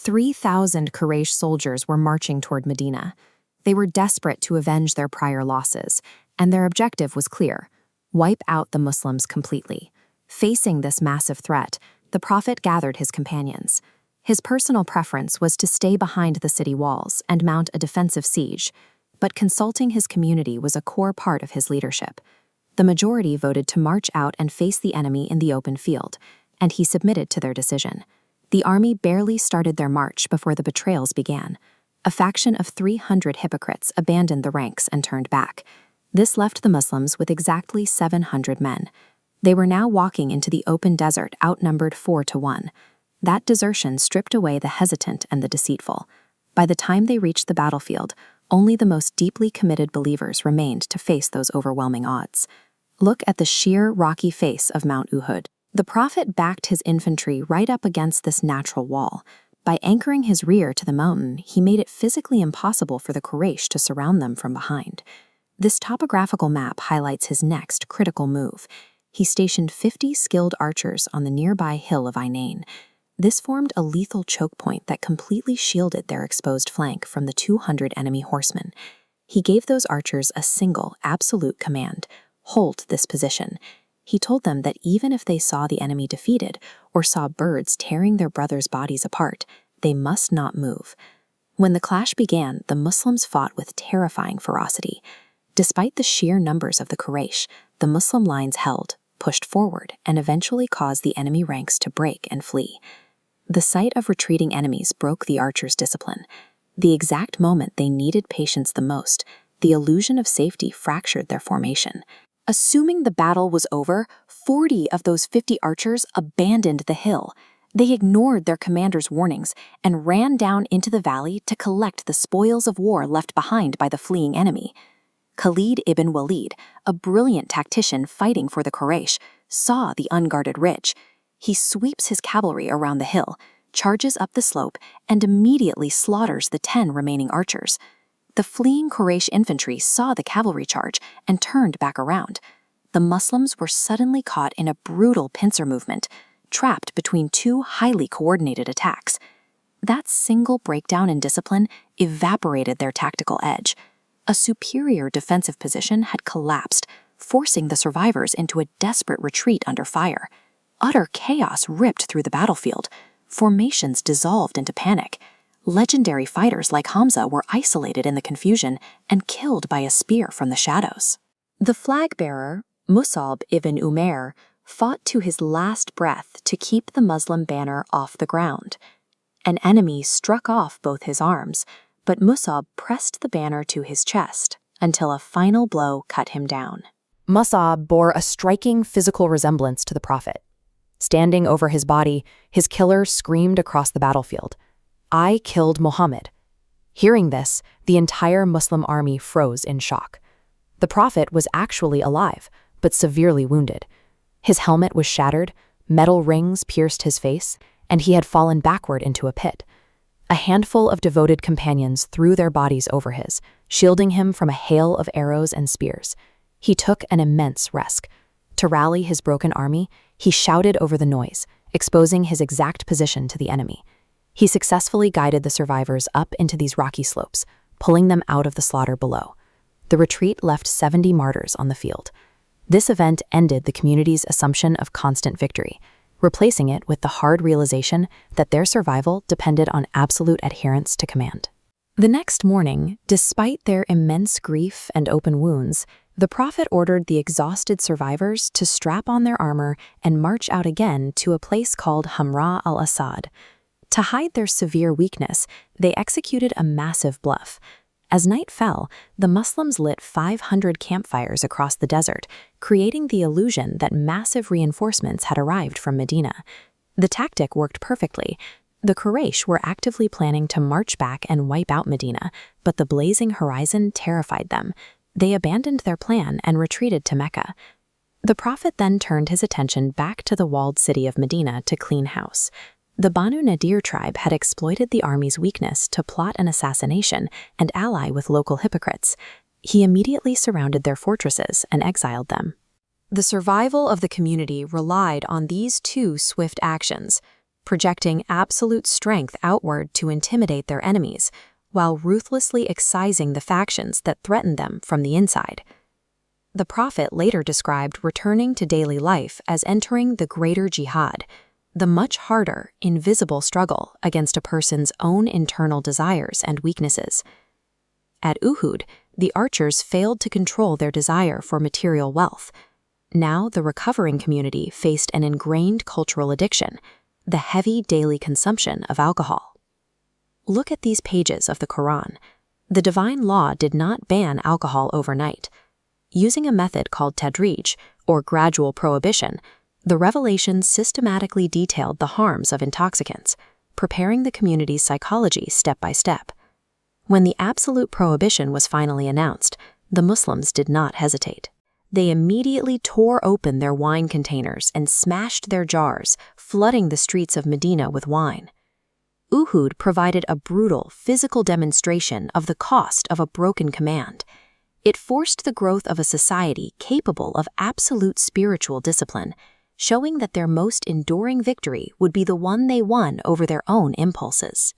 3,000 Quraysh soldiers were marching toward Medina. They were desperate to avenge their prior losses, and their objective was clear: wipe out the Muslims completely. Facing this massive threat, the Prophet gathered his companions. His personal preference was to stay behind the city walls and mount a defensive siege, but consulting his community was a core part of his leadership. The majority voted to march out and face the enemy in the open field, and he submitted to their decision. The army barely started their march before the betrayals began. A faction of 300 hypocrites abandoned the ranks and turned back. This left the Muslims with exactly 700 men. They were now walking into the open desert, outnumbered 4-1. That desertion stripped away the hesitant and the deceitful. By the time they reached the battlefield, only the most deeply committed believers remained to face those overwhelming odds. Look at the sheer, rocky face of Mount Uhud. The Prophet backed his infantry right up against this natural wall. By anchoring his rear to the mountain, he made it physically impossible for the Quraysh to surround them from behind. This topographical map highlights his next critical move. He stationed 50 skilled archers on the nearby hill of Ainain. This formed a lethal choke point that completely shielded their exposed flank from the 200 enemy horsemen. He gave those archers a single, absolute command: hold this position. He told them that even if they saw the enemy defeated or saw birds tearing their brothers' bodies apart, they must not move. When the clash began, the Muslims fought with terrifying ferocity. Despite the sheer numbers of the Quraysh, the Muslim lines held, pushed forward, and eventually caused the enemy ranks to break and flee. The sight of retreating enemies broke the archers' discipline. The exact moment they needed patience the most, the illusion of safety fractured their formation. Assuming the battle was over, 40 of those 50 archers abandoned the hill. They ignored their commander's warnings and ran down into the valley to collect the spoils of war left behind by the fleeing enemy. Khalid ibn Walid, a brilliant tactician fighting for the Quraysh, saw the unguarded ridge. He sweeps his cavalry around the hill, charges up the slope, and immediately slaughters the 10 remaining archers. The fleeing Quraysh infantry saw the cavalry charge and turned back around. The Muslims were suddenly caught in a brutal pincer movement, trapped between two highly coordinated attacks. That single breakdown in discipline evaporated their tactical edge. A superior defensive position had collapsed, forcing the survivors into a desperate retreat under fire. Utter chaos ripped through the battlefield. Formations dissolved into panic. Legendary fighters like Hamza were isolated in the confusion and killed by a spear from the shadows. The flag-bearer, Mus'ab ibn Umair, fought to his last breath to keep the Muslim banner off the ground. An enemy struck off both his arms, but Mus'ab pressed the banner to his chest until a final blow cut him down. Mus'ab bore a striking physical resemblance to the Prophet. Standing over his body, his killer screamed across the battlefield, "I killed Muhammad." Hearing this, the entire Muslim army froze in shock. The Prophet was actually alive, but severely wounded. His helmet was shattered, metal rings pierced his face, and he had fallen backward into a pit. A handful of devoted companions threw their bodies over his, shielding him from a hail of arrows and spears. He took an immense risk. To rally his broken army, he shouted over the noise, exposing his exact position to the enemy. He successfully guided the survivors up into these rocky slopes, pulling them out of the slaughter below. The retreat left 70 martyrs on the field. This event ended the community's assumption of constant victory, replacing it with the hard realization that their survival depended on absolute adherence to command. The next morning, despite their immense grief and open wounds, the Prophet ordered the exhausted survivors to strap on their armor and march out again to a place called Hamra al-Assad. To hide their severe weakness, they executed a massive bluff. As night fell, the Muslims lit 500 campfires across the desert, creating the illusion that massive reinforcements had arrived from Medina. The tactic worked perfectly. The Quraysh were actively planning to march back and wipe out Medina, but the blazing horizon terrified them. They abandoned their plan and retreated to Mecca. The Prophet then turned his attention back to the walled city of Medina to clean house. The Banu Nadir tribe had exploited the army's weakness to plot an assassination and ally with local hypocrites. He immediately surrounded their fortresses and exiled them. The survival of the community relied on these two swift actions. projecting absolute strength outward to intimidate their enemies, while ruthlessly excising the factions that threatened them from the inside. The Prophet later described returning to daily life as entering the greater jihad, the much harder, invisible struggle against a person's own internal desires and weaknesses. At Uhud, the archers failed to control their desire for material wealth. Now the recovering community faced an ingrained cultural addiction, the heavy daily consumption of alcohol. Look at these pages of the Quran. The divine law did not ban alcohol overnight. Using a method called tadrij, or gradual prohibition, the revelation systematically detailed the harms of intoxicants, preparing the community's psychology step by step. When the absolute prohibition was finally announced, the Muslims did not hesitate. They immediately tore open their wine containers and smashed their jars, flooding the streets of Medina with wine. Uhud provided a brutal physical demonstration of the cost of a broken command. It forced the growth of a society capable of absolute spiritual discipline, showing that their most enduring victory would be the one they won over their own impulses.